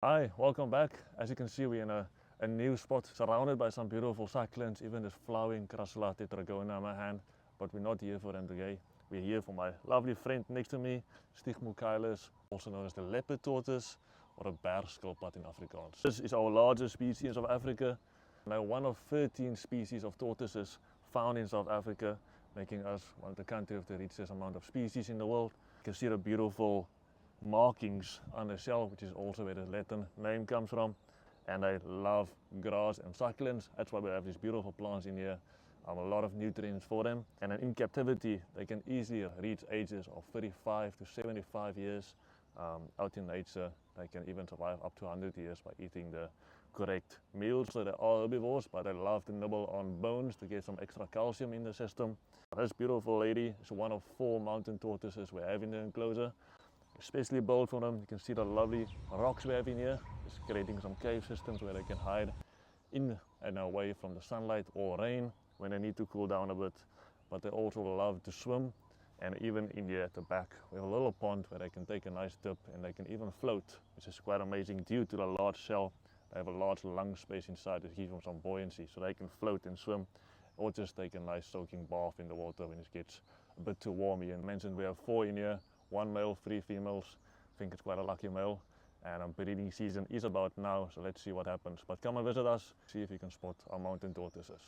Hi, welcome back. As you can see, we're in a new spot surrounded by some beautiful succulents, even this flowering Crassula tetragona in my hand. But we're not here for them today. We're here for my lovely friend next to me, Stigmochilus, also known as the leopard tortoise or a bergskilpad in Afrikaans. This is our largest species of Africa. Now, one of 13 species of tortoises found in South Africa, making us one of the countries with the richest amount of species in the world. You can see the beautiful markings on the shell, which is also where the Latin name comes from. And they love grass and succulents. That's why we have these beautiful plants in here. A lot of nutrients for them. And in captivity, they can easily reach ages of 35 to 75 years. Out in nature, they can even survive up to 100 years by eating the correct meals. So they are herbivores, but they love to nibble on bones to get some extra calcium in the system. This beautiful lady is one of 4 mountain tortoises we have in the enclosure. Especially built for them. You can see the lovely rocks we have in here. It's creating some cave systems where they can hide in and away from the sunlight or rain when they need to cool down a bit. But they also love to swim, and even in here at the back we have a little pond where they can take a nice dip and they can even float, which is quite amazing due to the large shell. They have a large lung space inside to give them some buoyancy, so they can float and swim or just take a nice soaking bath in the water when it gets a bit too warm here. And mentioned we have 4 in here. 1 male, 3 females. I think it's quite a lucky male. And breeding season is about now, so let's see what happens. But come and visit us, see if you can spot our mountain tortoises.